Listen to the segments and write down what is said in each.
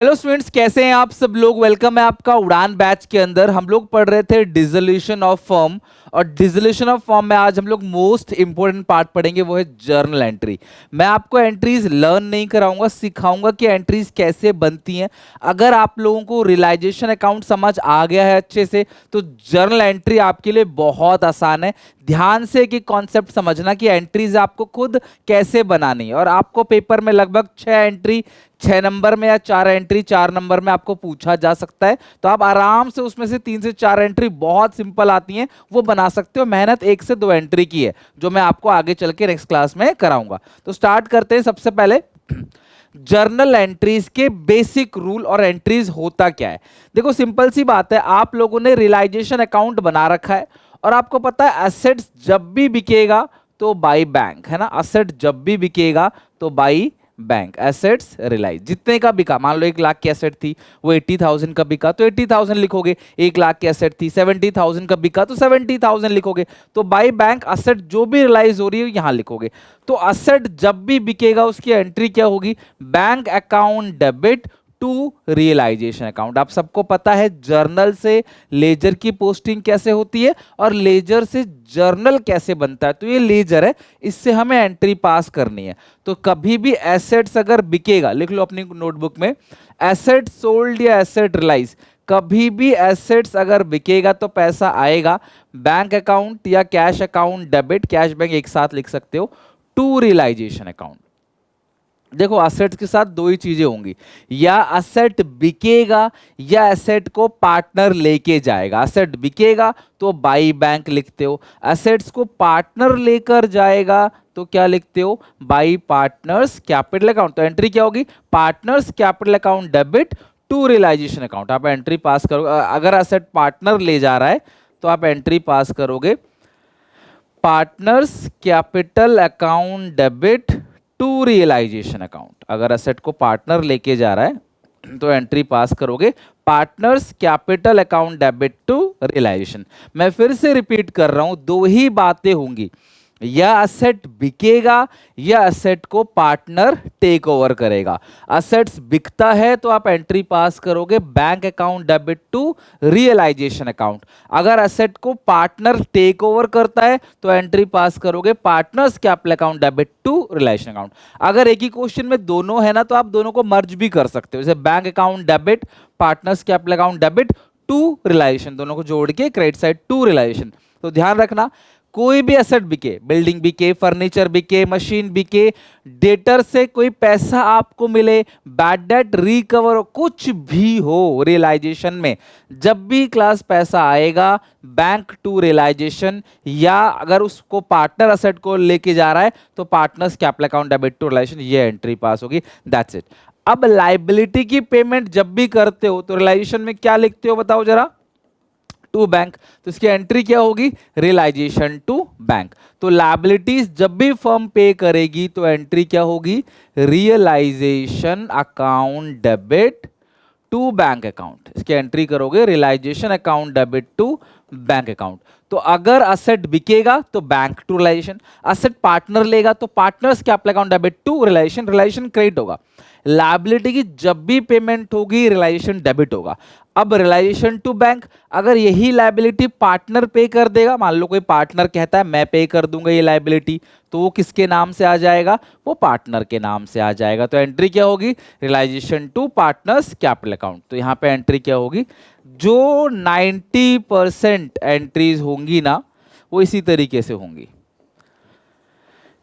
Hello students, कैसे हैं आप सब लोग। वेलकम है आपका उड़ान बैच के अंदर। हम लोग पढ़ रहे थे डिसोल्यूशन ऑफ फॉर्म, और डिसोल्यूशन ऑफ फॉर्म में आज हम लोग मोस्ट इंपॉर्टेंट पार्ट पढ़ेंगे, वो है जर्नल एंट्री। मैं आपको एंट्रीज लर्न नहीं कराऊंगा, सिखाऊंगा कि एंट्रीज कैसे बनती हैं। अगर आप लोगों को रियलाइजेशन अकाउंट समझ आ गया है अच्छे से, तो जर्नल एंट्री आपके लिए बहुत आसान है। ध्यान से एक कॉन्सेप्ट समझना कि एंट्रीज आपको खुद कैसे बनानी है, और आपको पेपर में लगभग 6 एंट्री 6 नंबर में या 4 एंट्री 4 नंबर में आपको पूछा जा सकता है। तो आप आराम से उसमें से 3 से 4 एंट्री बहुत सिंपल आती हैं, वो बना सकते हो। मेहनत 1 से 2 एंट्री की है, जो मैं आपको आगे चल के नेक्स्ट क्लास में कराऊंगा। तो स्टार्ट करते हैं। सबसे पहले जर्नल एंट्रीज के बेसिक रूल और एंट्रीज होता क्या है। देखो, सिंपल सी बात है, आप लोगों ने रियलाइजेशन अकाउंट बना रखा है, और आपको पता है एसेट्स जब भी बिकेगा तो बाई बैंक, है ना। एसेट जब भी बिकेगा तो बाई बैंक। एसेट्स रियलाइज, जितने का बिका, मान लो 1 लाख की एसेट थी, वो 80,000 का बिका तो 80,000 लिखोगे। 1 लाख की एसेट थी, 70,000 का बिका तो 70,000 लिखोगे। तो बाई बैंक एसेट जो भी रियलाइज हो रही है यहां लिखोगे। तो एसेट जब भी बिकेगा उसकी एंट्री क्या होगी? Bank account debit to realisation account. आप सबको पता है जर्नल से लेजर की पोस्टिंग कैसे होती है, और लेजर से जर्नल कैसे बनता है। तो ये लेजर है, इससे हमें एंट्री पास करनी है। तो कभी भी एसेट्स अगर बिकेगा, लिख लो अपनी नोटबुक में, एसेट सोल्ड या एसेट रियलाइज, कभी भी एसेट्स अगर बिकेगा तो पैसा आएगा बैंक अकाउंट या cash account debit, cash bank एक साथ लिख सकते हो, टू रियलाइजेशन अकाउंट। देखो, असेट के साथ दो ही चीजें होंगी, या असेट बिकेगा या असेट को पार्टनर लेके जाएगा। असेट बिकेगा तो बाई बैंक लिखते हो, असेट्स को पार्टनर लेकर जाएगा तो क्या लिखते हो? By partners capital account. तो एंट्री क्या होगी? Partners capital account debit to realisation account. आप एंट्री पास करोगे, अगर असेट पार्टनर ले जा रहा है तो आप एंट्री पास करोगे partners capital account debit to realisation account. अगर असेट को पार्टनर लेके जा रहा है तो एंट्री पास करोगे partners capital account debit to realisation. मैं फिर से रिपीट कर रहा हूं, दो ही बातें होंगी, या असेट बिकेगा या असेट को पार्टनर टेक ओवर करेगा। असेट्स बिकता है तो आप एंट्री पास करोगे bank account debit to realisation account. अगर असेट को पार्टनर टेक ओवर करता है तो एंट्री पास करोगे partners capital account debit to realisation account. अगर एक ही क्वेश्चन में दोनों है ना, तो आप दोनों को मर्ज भी कर सकते हो, जैसे bank account debit partners capital account debit to realisation, दोनों को जोड़ के क्रेडिट साइड टू रियलाइजेशन। तो ध्यान रखना, कोई भी एसेट बिके, बिल्डिंग बिके, फर्नीचर बिके, मशीन बिके, डेटर से कोई पैसा आपको मिले, बैड डेट रिकवर हो, कुछ भी हो रियलाइजेशन में, जब भी क्लास पैसा आएगा बैंक टू रियलाइजेशन, या अगर उसको पार्टनर एसेट को लेके जा रहा है तो partners capital account debit to realisation, ये एंट्री पास होगी। That's it. अब लाइबिलिटी की पेमेंट जब भी करते हो तो रियलाइजेशन में क्या लिखते हो बताओ जरा? To bank. तो इसकी एंट्री क्या होगी? Realisation to bank. तो लायबिलिटीज जब भी फर्म पे करेगी तो एंट्री क्या होगी? Realisation account debit to bank account. इसकी एंट्री करोगे realisation account debit to bank account. तो अगर असेट बिकेगा तो bank to realisation, asset partner लेगा तो partners capital account debit to realisation, realisation credit होगा। लायबिलिटी की जब भी पेमेंट होगी रियलाइजेशन डेबिट होगा। अब रियलाइजेशन टू बैंक, अगर यही लायबिलिटी पार्टनर पे कर देगा, मान लो कोई पार्टनर कहता है मैं पे कर दूंगा ये लायबिलिटी, तो वो किसके नाम से आ जाएगा? वो पार्टनर के नाम से आ जाएगा। तो एंट्री क्या होगी? Realisation to partners capital account. तो यहां पे एंट्री क्या होगी? जो 90% एंट्रीज होंगी ना, वो इसी तरीके से होंगी,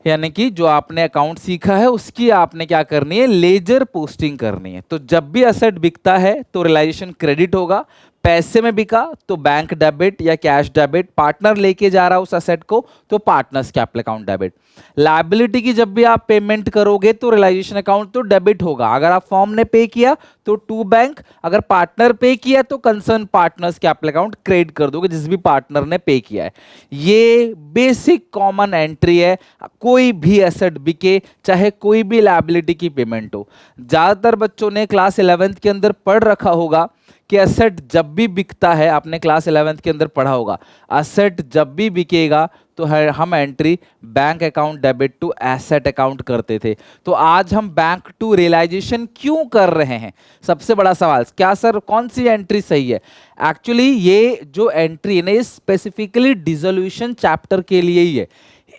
यानी कि जो आपने अकाउंट सीखा है उसकी आपने क्या करनी है? लेजर पोस्टिंग करनी है। तो जब भी असेट बिकता है तो रियलाइजेशन क्रेडिट होगा, पैसे में बिका तो बैंक डेबिट या कैश डेबिट, पार्टनर लेके जा रहा है उस असेट को तो partners capital account debit. Liability की जब भी आप पेमेंट करोगे तो रियलाइजेशन अकाउंट तो डेबिट होगा, अगर आप फर्म ने पे किया तो टू बैंक, अगर पार्टनर पे किया तो concern partners capital account credit कर दोगे जिस भी पार्टनर ने पे किया है। ये बेसिक कॉमन एंट्री है, कोई भी एसेट बिके चाहे कोई भी लायबिलिटी की पेमेंट हो। ज्यादातर बच्चों ने क्लास 11th के अंदर पढ़ रखा होगा कि एसेट जब भी बिकता है, आपने क्लास 11th के अंदर पढ़ा होगा, एसेट जब भी बिकेगा तो हम entry bank account debit to asset account करते थे। तो आज हम बैंक टू रियलाइजेशन क्यों कर रहे हैं? सबसे बड़ा सवाल, क्या सर कौन सी एंट्री सही है? एक्चुअली ये जो एंट्री है ना, ये स्पेसिफिकली डिसोल्यूशन चैप्टर के लिए ही है।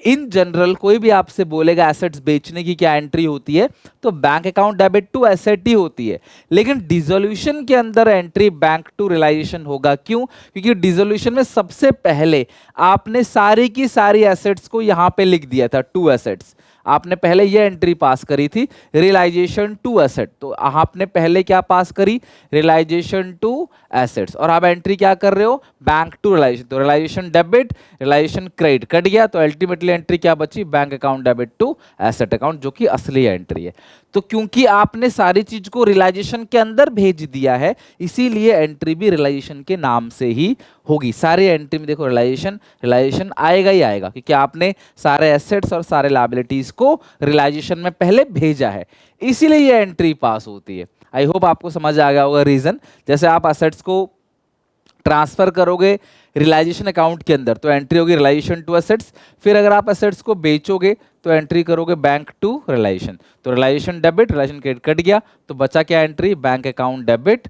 इन जनरल कोई भी आपसे बोलेगा एसेट्स बेचने की क्या एंट्री होती है, तो bank account debit to asset ही होती है। लेकिन डिसोल्यूशन के अंदर एंट्री बैंक टू रियलाइजेशन होगा। क्यों? क्योंकि डिसोल्यूशन में सबसे पहले आपने सारी की सारी एसेट्स को यहां पे लिख दिया था, टू एसेट्स। आपने पहले ये एंट्री पास करी थी, रियलाइजेशन टू एसेट। तो आपने पहले क्या पास करी? Realisation to assets. और आप एंट्री क्या कर रहे हो? Bank to realisation. तो realisation debit, realisation credit cut गया, तो अल्टीमेटली एंट्री क्या बची? Bank account debit to asset account, जो कि असली एंट्री है। तो क्योंकि आपने सारी चीज को रियलाइजेशन के अंदर भेज दिया है, इसीलिए एंट्री भी रियलाइजेशन के नाम से ही होगी। सारे एंट्री में देखो रियलाइजेशन रियलाइजेशन आएगा ही आएगा, क्योंकि आपने सारे एसेट्स और सारे लायबिलिटीज को रियलाइजेशन में पहले भेजा है, इसीलिए ये एंट्री पास होती है। आई होप आपको समझ आ गया होगा रीजन। जैसे आप एसेट्स को ट्रांसफर करोगे रियलाइजेशन अकाउंट के अंदर, तो एंट्री होगी रियलाइजेशन टू एसेट्स। फिर अगर आप एसेट्स को बेचोगे तो एंट्री करोगे बैंक टू रियलाइजेशन। तो realisation debit, realisation credit cut गया, तो बचा क्या entry? Bank account debit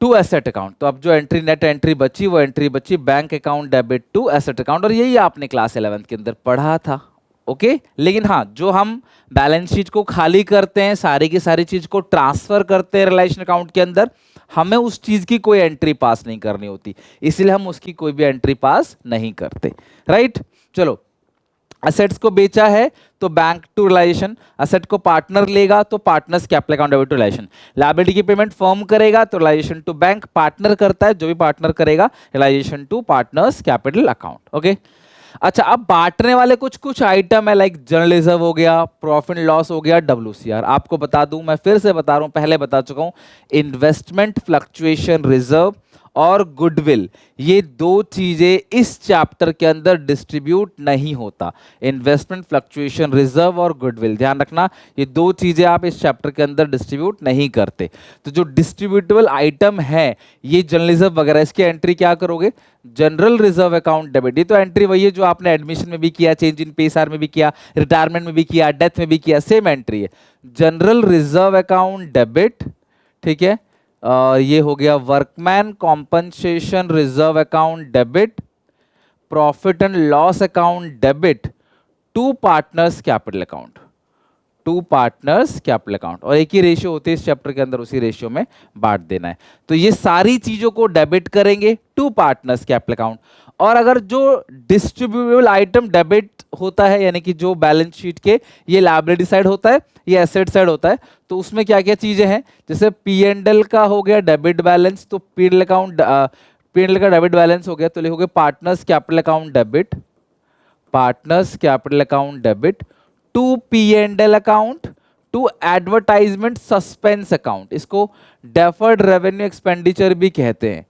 to asset account. तो अब जो एंट्री नेट एंट्री बची, वो एंट्री बची bank account debit to asset account. और यही आपने क्लास 11th के अंदर पढ़ा था। ओके लेकिन हाँ, जो हम बैलेंस शीट को खाली करते हैं, सारी की सारी चीज को ट्रांसफर करते हैं रियलाइजेशन अकाउंट के अंदर, हमें उस चीज की कोई एंट्री पास नहीं करनी होती, इसलिए हम उसकी कोई भी एंट्री पास नहीं करते। राइट, चलो असेट्स को बेचा है तो बैंक टू रियलाइजेशन, असेट को पार्टनर लेगा तो partners capital account debit to realisation, liability की पेमेंट फर्म करेगा तो रियलाइजेशन टू बैंक, पार्टनर करता है जो भी पार्टनर करेगा, realisation to partners capital account. Okay अच्छा, अब बांटने वाले कुछ कुछ आइटम है, लाइक जनरल रिजर्व हो गया, प्रॉफिट एंड लॉस हो गया, WCR। आपको बता दूं, मैं फिर से बता रहा हूं, पहले बता चुका हूं, इन्वेस्टमेंट फ्लक्चुएशन रिजर्व और गुडविल, ये दो चीजें इस चैप्टर के अंदर डिस्ट्रीब्यूट नहीं होता। इन्वेस्टमेंट फ्लक्चुएशन रिजर्व और गुडविल, ध्यान रखना, ये दो चीजें आप इस चैप्टर के अंदर डिस्ट्रीब्यूट नहीं करते। तो जो डिस्ट्रीब्यूटेबल आइटम है, ये जनरल रिजर्व वगैरह, इसकी एंट्री क्या करोगे? General reserve account debit. ये तो एंट्री वही है जो आपने एडमिशन में भी किया, चेंज इन पेसार में भी किया, रिटायरमेंट में भी किया, डेथ में भी किया, सेम एंट्री है, जनरल रिजर्व अकाउंट डेबिट। ठीक है, ये हो गया workman compensation reserve account debit, profit and loss account debit to partners capital account, to partners capital account. और एक ही रेशियो होती है इस चैप्टर के अंदर, उसी रेशियो में बांट देना है। तो ये सारी चीजों को डेबिट करेंगे टू पार्टनर्स कैपिटल अकाउंट। और अगर जो डिस्ट्रीब्यूटेबल आइटम डेबिट होता है, यानी कि जो बैलेंस शीट के ये लायबिलिटी साइड होता है, ये एसेट साइड होता है, तो उसमें क्या क्या चीजें हैं? जैसे P&L का हो गया डेबिट बैलेंस, तो P&L अकाउंट, P&L का डेबिट बैलेंस हो गया, तो लिखोगे partners capital account debit, partners capital account debit to P&L account to advertisement suspense account. इसको डेफर्ड रेवेन्यू एक्सपेंडिचर भी कहते हैं,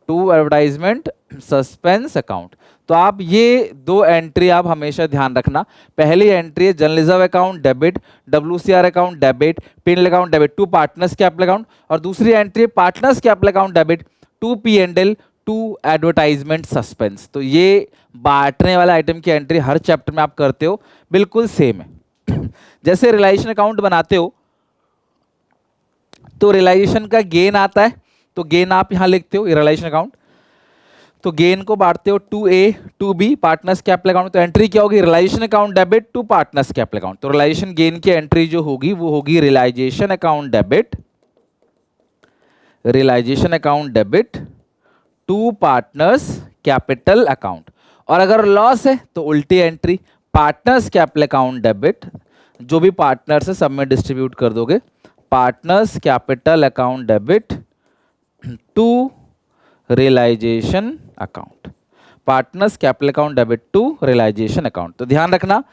टू एडवर्टाइजमेंट सस्पेंस अकाउंट। तो आप ये दो एंट्री आप हमेशा ध्यान रखना। पहली एंट्री है general reserve account debit, WCR account debit, P&L account debit to partners capital account, और दूसरी एंट्री है partners capital account debit to P&L to advertisement suspense. तो ये बांटने वाला आइटम की एंट्री हर चैप्टर में आप करते हो, बिल्कुल सेम है। जैसे रियलाइजेशन अकाउंट बनाते हो तो रियलाइजेशन का गेन आता है, तो गेन आप यहां लिखते हो रियलाइजेशन अकाउंट, तो गेन को बांटते हो to A to B partners capital account. तो एंट्री क्या होगी? Realisation account debit to partners capital account. तो रियलाइजेशन गेन की एंट्री जो होगी वो होगी realisation account debit, realisation account debit to partners capital account. और अगर लॉस है तो उल्टी entry, partners capital account debit, जो भी पार्टनर्स है सब में डिस्ट्रीब्यूट कर दोगे, partners capital account debit to realisation account, partners capital account debit to realisation account. तो ध्यान रखना,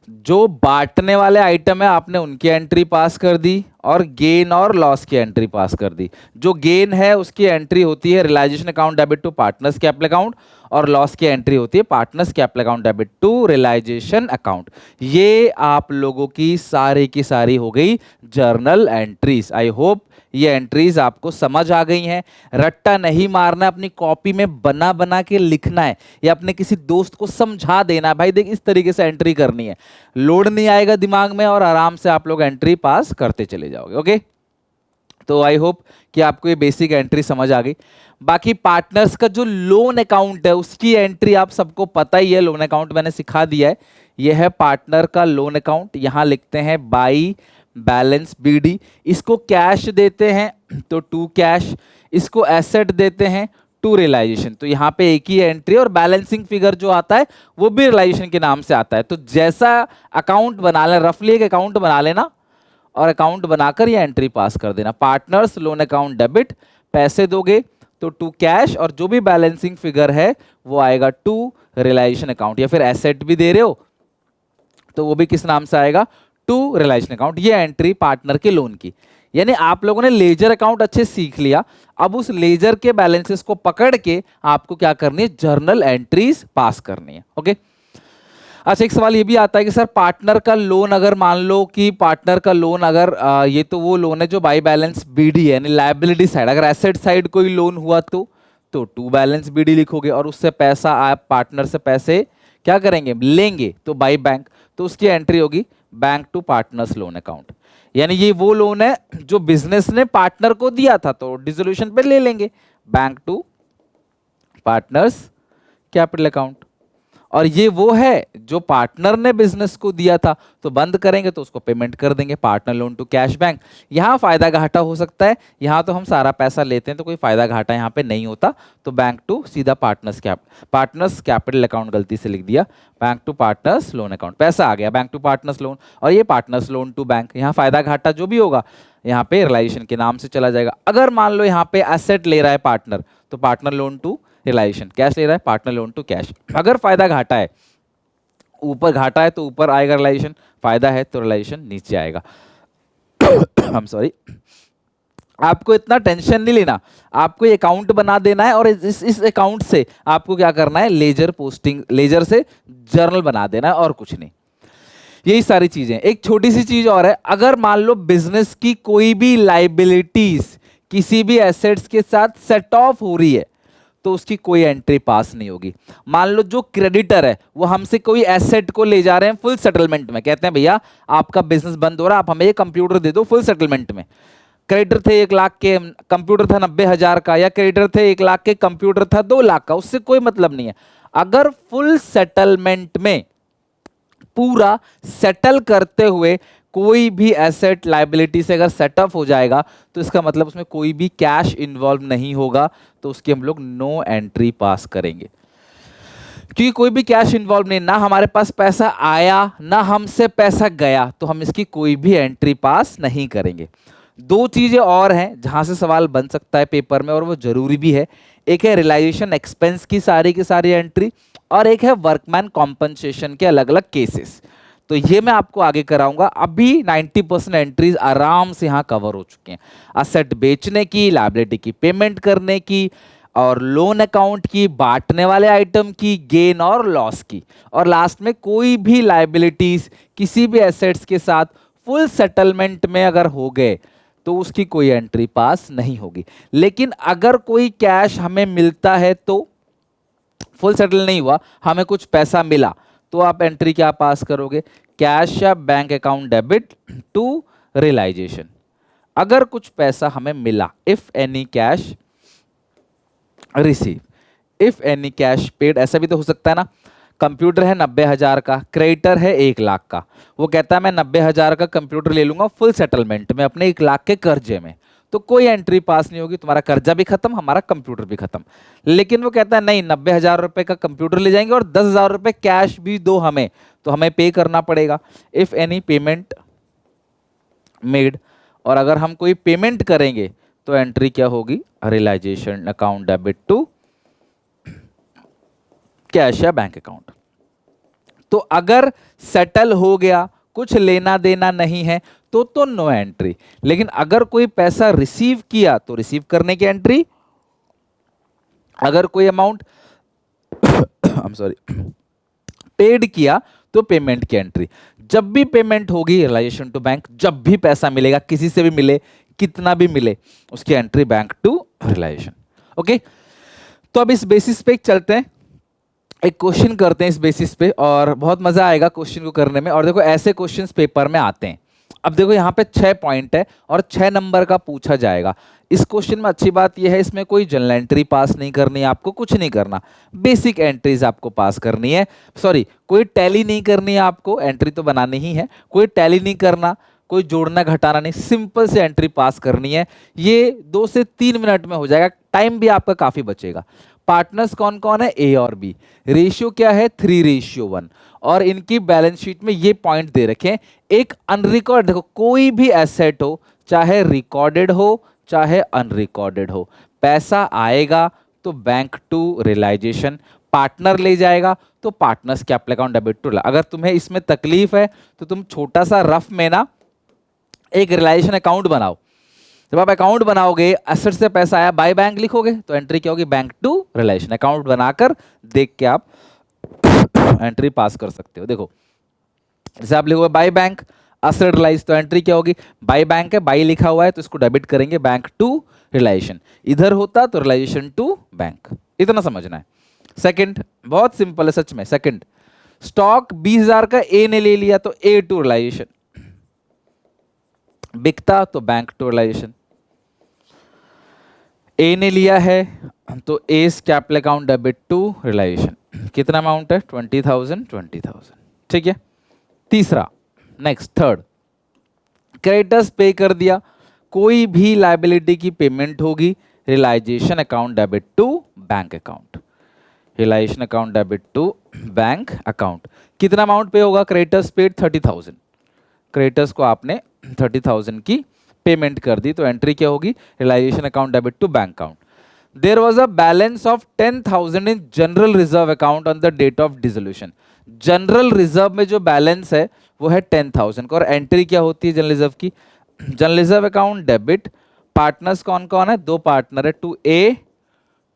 जो बांटने वाले आइटम है आपने उनकी एंट्री पास कर दी, और गेन और लॉस की एंट्री पास कर दी। जो गेन है उसकी एंट्री होती है realisation account debit to partners capital account, और लॉस की एंट्री होती है partners capital account debit to realisation account. ये आप लोगों की सारी हो गई जर्नल एंट्रीज। आई होप ये एंट्रीज आपको समझ आ गई हैं। रट्टा नहीं मारना, अपनी कॉपी में बना बना के लिखना है या अपने किसी दोस्त को समझा देना है, भाई देख इस तरीके से एंट्री करनी है। लोड नहीं आएगा दिमाग में और आराम से आप लोग एंट्री पास करते चले जाओगे। ओके, तो आई होप कि आपको ये बेसिक एंट्री समझ आ गई। बाकी पार्टनर्स का जो लोन अकाउंट है उसकी एंट्री आप सबको पता ही है, लोन अकाउंट मैंने सिखा दिया है। यह है पार्टनर का लोन अकाउंट, यहां लिखते हैं बाई बैलेंस बीडी। इसको कैश देते हैं तो टू कैश, इसको एसेट देते हैं टू रियलाइजेशन। तो यहाँ पे एक ही एंट्री और बैलेंसिंग फिगर जो आता है वो भी रियलाइजेशन के नाम से आता है। तो जैसा अकाउंट बना लेना, रफली एक अकाउंट बना लेना और अकाउंट बनाकर ये एंट्री पास कर देना। पार्टनर्स लोन अकाउंट डेबिट, पैसे दोगे तो टू कैश और जो भी बैलेंसिंग फिगर है वो आएगा टू रियलाइजेशन अकाउंट। या फिर एसेट भी दे रहे हो तो वो भी किस नाम से आएगा, टू रियलाइजेशन अकाउंट। ये एंट्री पार्टनर के लोन की। यानी आप लोगों ने लेजर अकाउंट अच्छे सीख लिया, अब उस लेजर के बैलेंसेस को पकड़ के आपको क्या करनी है, जर्नल एंट्रीज पास करनी है। ओके, अच्छा एक सवाल ये भी आता है कि सर पार्टनर का लोन, अगर मान लो कि पार्टनर का लोन अगर ये तो वो लोन है जो बाई बैलेंस बीडी है यानी लायबिलिटी साइड, अगर एसेट साइड कोई लोन हुआ तो टू बैलेंस बीडी लिखोगे और उससे पैसा आप पार्टनर से पैसे क्या करेंगे, लेंगे तो बाई बैंक, तो उसकी एंट्री होगी bank to partners loan account. यानी ये वो लोन है जो बिजनेस ने पार्टनर को दिया था तो डिसोल्यूशन पे ले लेंगे, bank to partners capital account. और ये वो है जो पार्टनर ने बिजनेस को दिया था तो बंद करेंगे तो उसको पेमेंट कर देंगे, partner loan to cash bank. यहाँ फायदा घाटा हो सकता है, यहाँ तो हम सारा पैसा लेते हैं तो कोई फायदा घाटा यहाँ पे नहीं होता, तो बैंक टू सीधा पार्टनर्स कैपिटल अकाउंट, गलती से लिख दिया, bank to partners loan account, पैसा आ गया बैंक टू पार्टनर्स लोन और ये पार्टनर्स लोन टू बैंक। यहाँ फायदा घाटा जो भी होगा यहाँ पे रियलाइजेशन के नाम से चला जाएगा। अगर मान लो यहाँ पे एसेट ले रहा है पार्टनर तो partner loan to realisation, cash ले रहा है पार्टनर लोन टू कैश। अगर फायदा घाटा है, ऊपर घाटा है तो ऊपर आएगा रियलाइजेशन, फायदा है तो रियलाइजेशन नीचे आएगा। I'm सॉरी, आपको इतना टेंशन नहीं लेना, आपको ये अकाउंट बना देना है और इस अकाउंट से आपको क्या करना है, लेजर पोस्टिंग, लेजर से जर्नल बना देना है और कुछ नहीं। यही सारी चीजें। एक छोटी सी चीज और है, अगर मान लो बिजनेस की कोई भी लाइबिलिटीज किसी भी एसेट्स के साथ सेट ऑफ हो रही है तो उसकी कोई एंट्री पास नहीं होगी। मान लो जो क्रेडिटर है वो हमसे कोई एसेट को ले जा रहे हैं फुल सेटलमेंट में, कहते हैं भैया आपका बिजनेस बंद हो रहा है, आप हमें ये कंप्यूटर दे दो फुल सेटलमेंट में। क्रेडिटर थे 1 लाख के, कंप्यूटर था 90,000 का, या क्रेडिटर थे 1 लाख के, कंप्यूटर था 2 लाख का, उससे कोई मतलब नहीं है। अगर फुल सेटलमेंट में पूरा सेटल करते हुए कोई भी एसेट लायबिलिटी से अगर सेटअप हो जाएगा तो इसका मतलब उसमें कोई भी कैश इन्वॉल्व नहीं होगा, तो उसकी हम लोग नो एंट्री पास करेंगे। क्योंकि कोई भी कैश इन्वॉल्व नहीं, ना हमारे पास पैसा आया ना हमसे पैसा गया, तो हम इसकी कोई भी एंट्री पास नहीं करेंगे। दो चीजें और हैं जहां से सवाल बन सकता है पेपर में और वो जरूरी भी है। एक है रियलाइजेशन एक्सपेंस की सारी एंट्री और एक है वर्कमैन कॉम्पनसेशन के अलग अलग केसेस। तो ये मैं आपको आगे कराऊंगा। अभी 90% एंट्रीज आराम से यहाँ कवर हो चुके हैं, असेट बेचने की, लायबिलिटी की पेमेंट करने की और लोन अकाउंट की, बांटने वाले आइटम की, गेन और लॉस की, और लास्ट में कोई भी लायबिलिटीज किसी भी एसेट्स के साथ फुल सेटलमेंट में अगर हो गए तो उसकी कोई एंट्री पास नहीं होगी। लेकिन अगर कोई कैश हमें मिलता है तो फुल सेटल नहीं हुआ, हमें कुछ पैसा मिला, तो आप एंट्री क्या पास करोगे, कैश या bank account debit to realisation. अगर कुछ पैसा हमें मिला, if any cash receive, if any cash paid, ऐसा भी तो हो सकता है ना। कंप्यूटर है 90,000 का, क्रेडिटर है 1 लाख का, वो कहता है मैं 90,000 का कंप्यूटर ले लूंगा फुल सेटलमेंट में अपने 1 लाख के कर्जे में, तो कोई एंट्री पास नहीं होगी, तुम्हारा कर्जा भी खत्म, हमारा कंप्यूटर भी खत्म। लेकिन वो कहता है नहीं, 90,000 रुपए का कंप्यूटर ले जाएंगे और 10,000 रुपए कैश भी दो हमें, तो हमें पे करना पड़ेगा। इफ एनी पेमेंट मेड, और अगर हम कोई पेमेंट करेंगे तो एंट्री क्या होगी, realisation account debit to cash या बैंक अकाउंट। तो अगर सेटल हो गया, कुछ लेना देना नहीं है तो नो एंट्री। लेकिन अगर कोई पैसा रिसीव किया तो रिसीव करने की एंट्री, अगर कोई अमाउंट पेड किया तो पेमेंट की एंट्री। जब भी पेमेंट होगी रियलाइजेशन टू बैंक, जब भी पैसा मिलेगा किसी से भी मिले, कितना भी मिले उसकी entry bank to realisation. Okay, तो अब इस बेसिस पे चलते हैं, एक क्वेश्चन करते हैं इस बेसिस पे, और बहुत मजा आएगा क्वेश्चन को करने में। और देखो ऐसे क्वेश्चंस पेपर में आते हैं। अब देखो यहाँ पे 6 पॉइंट है और 6 नंबर का पूछा जाएगा। इस क्वेश्चन में अच्छी बात यह है, इसमें कोई जनरल एंट्री पास नहीं करनी है, आपको कुछ नहीं करना, बेसिक एंट्रीज आपको पास करनी है। सॉरी, कोई टैली नहीं करनी है, आपको एंट्री तो बनानी ही है, कोई टैली नहीं करना, कोई जोड़ना घटाना नहीं, सिंपल से एंट्री पास करनी है। ये 2 से 3 मिनट में हो जाएगा, टाइम भी आपका काफी बचेगा। पार्टनर्स कौन कौन है, ए और बी, रेशियो क्या है 3:1, और इनकी बैलेंस शीट में ये पॉइंट दे रखे हैं। एक अनरिकॉर्ड, देखो कोई भी एसेट हो, चाहे रिकॉर्डेड हो चाहे अनरिकॉर्डेड हो, पैसा आएगा तो बैंक टू रियलाइजेशन, पार्टनर ले जाएगा तो partners capital account debit to. अगर तुम्हें इसमें तकलीफ है तो तुम छोटा सा रफ में ना एक रियलाइजेशन अकाउंट बनाओ। जब आप अकाउंट बनाओगे, एसेट से पैसा आया, बाय बैंक लिखोगे तो एंट्री क्या होगी, बैंक टू रियलाइजेशन। अकाउंट बनाकर देख के आप एंट्री पास कर सकते हो। देखो जैसे आप लिखोगे बाय बैंक एसेट रियलाइज, तो एंट्री क्या होगी, बाय बैंक है, बाय लिखा हुआ है तो इसको डेबिट करेंगे बैंक टू रियलाइजेशन। इधर होता तो रियलाइजेशन टू बैंक, इतना समझना है। सेकंड बहुत सिंपल है सच में। सेकंड, स्टॉक 20,000 का ए ने ले लिया तो ए टू रियलाइजेशन, बिकता तो बैंक टू रियलाइजेशन। ए ने लिया है तो S capital account debit to realisation. कितना अमाउंट है, 20,000 20,000, ठीक है। तीसरा, नेक्स्ट थर्ड, क्रेडिटर्स पे कर दिया, कोई भी लायबिलिटी की पेमेंट होगी, realisation account debit to bank account, realisation account debit to bank account. कितना अमाउंट पे होगा, क्रेडिटर्स पेड 30,000, क्रेडिटर्स को आपने 30,000 की पेमेंट कर दी तो एंट्री क्या होगी, realisation account debit to bank account. There was a balance of 10,000 in general reserve account on the date of dissolution. General reserve में जो बैलेंस है वो है 10,000 का, और एंट्री क्या होती है जनरल रिजर्व की, general reserve account debit, partners कौन कौन है, 2 पार्टनर है, टू ए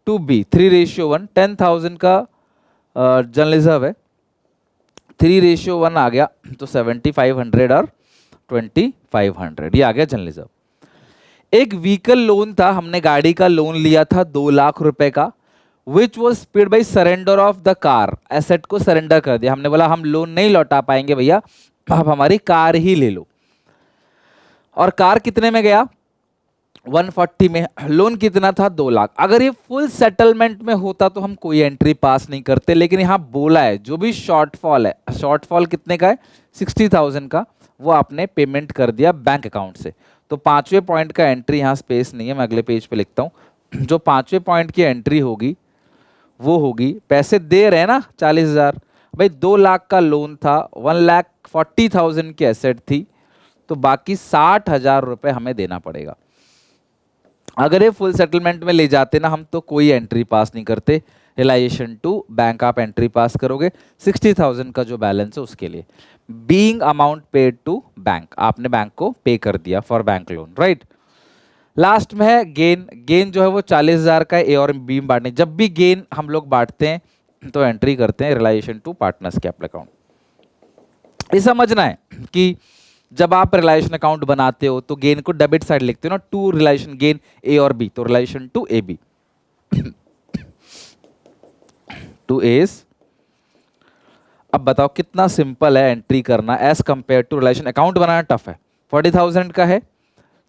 टू बी, 3:1, 10,000 का जनरल रिजर्व है, 3:1 आ गया तो 7,500 और 2,500 ये आ गया जनरल रिजर्व। एक व्हीकल लोन था, हमने गाड़ी का लोन लिया था 2 लाख रुपए का, which was paid by surrender of the car, asset को सरेंडर कर दिया, हमने बोला हम लोन नहीं लौटा पाएंगे भैया, आप हमारी कार ही ले लो। और कार कितने में गया, 140 में, लोन कितना था 2 लाख। अगर ये फुल सेटलमेंट में होता तो हम कोई एंट्री पास नहीं करते, लेकिन यहां बोला है जो भी शॉर्टफॉल है, शॉर्टफॉल कितने का है 60,000 का, वो आपने पेमेंट कर दिया बैंक अकाउंट से, तो 5वें पॉइंट का एंट्री यहां स्पेस नहीं है, मैं अगले पेज पे लिखता हूं। जो 5वें पॉइंट की एंट्री होगी वो होगी, पैसे दे रहे हैं ना 40,000, भाई 2 लाख का लोन था, 1,40,000 की एसेट थी, तो बाकी 60,000 रुपए हमें देना पड़ेगा। अगर ये फुल सेटलमेंट में ले जाते ना हम तो कोई एंट्री पास नहीं करते, रियलाइजेशन टू बैंक आप एंट्री पास करोगे 60,000 का जो बैलेंस है उसके लिए। Being amount paid to bank, आपने बैंक को पे कर दिया for bank loan, right. Last में है गेन, गेन जो है वो 40,000 का ए और बी में बांटने, जब भी गेन हम लोग बांटते हैं तो एंट्री करते हैं realisation to partners capital account. ये समझना है कि जब आप रियलाइजेशन अकाउंट बनाते हो तो गेन को डेबिट साइड लिखते हो ना, टू रियलाइजेशन गेन ए और बी, तो realisation to A B to S. अब बताओ कितना सिंपल है एंट्री करना as compare to realisation account बनाना टफ है। 40,000 का है,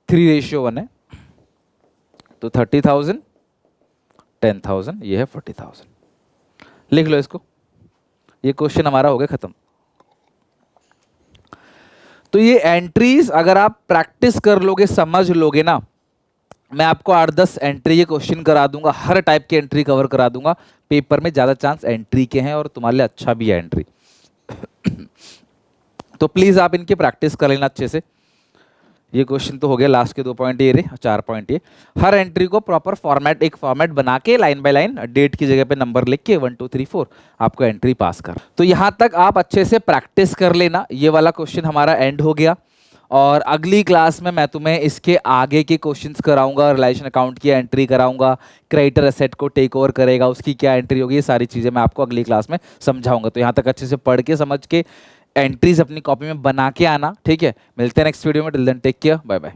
3:1 है, तो 30,000 10,000, ये है 40,000, लिख लो इसको, ये क्वेश्चन हमारा हो गया खत्म। तो ये एंट्रीज अगर आप प्रैक्टिस कर लोगे, समझ लोगे ना, मैं आपको 8-10 एंट्री के क्वेश्चन करा दूंगा, हर टाइप की एंट्री कवर करा दूंगा, पेपर में ज्यादा चांस एंट्री के हैं और तुम्हारे लिए अच्छा भी है एंट्री तो प्लीज आप इनकी प्रैक्टिस कर लेना अच्छे से। ये क्वेश्चन तो हो गया, लास्ट के 2 पॉइंट ये रहे, 4 पॉइंट ये। हर एंट्री को प्रॉपर फॉर्मेट, एक फॉर्मेट बना के लाइन बाय लाइन डेट की जगह पे नंबर लिख के 1 2 3 4 आपको एंट्री पास कर। तो यहां तक आप अच्छे से प्रैक्टिस कर लेना। ये वाला क्वेश्चन हमारा एंड हो गया, और अगली क्लास में मैं तुम्हें इसके आगे के क्वेश्चंस कराऊंगा, रियलाइजेशन अकाउंट की एंट्री कराऊंगा, क्रेडिटर एसेट को टेक ओवर करेगा उसकी क्या एंट्री होगी, ये सारी चीजें मैं आपको अगली क्लास में समझाऊंगा। तो यहाँ तक अच्छे से पढ़ के समझ के एंट्रीज अपनी कॉपी में बना के आना, ठीक है। मिलते हैं नेक्स्ट वीडियो में, till then take care, bye bye.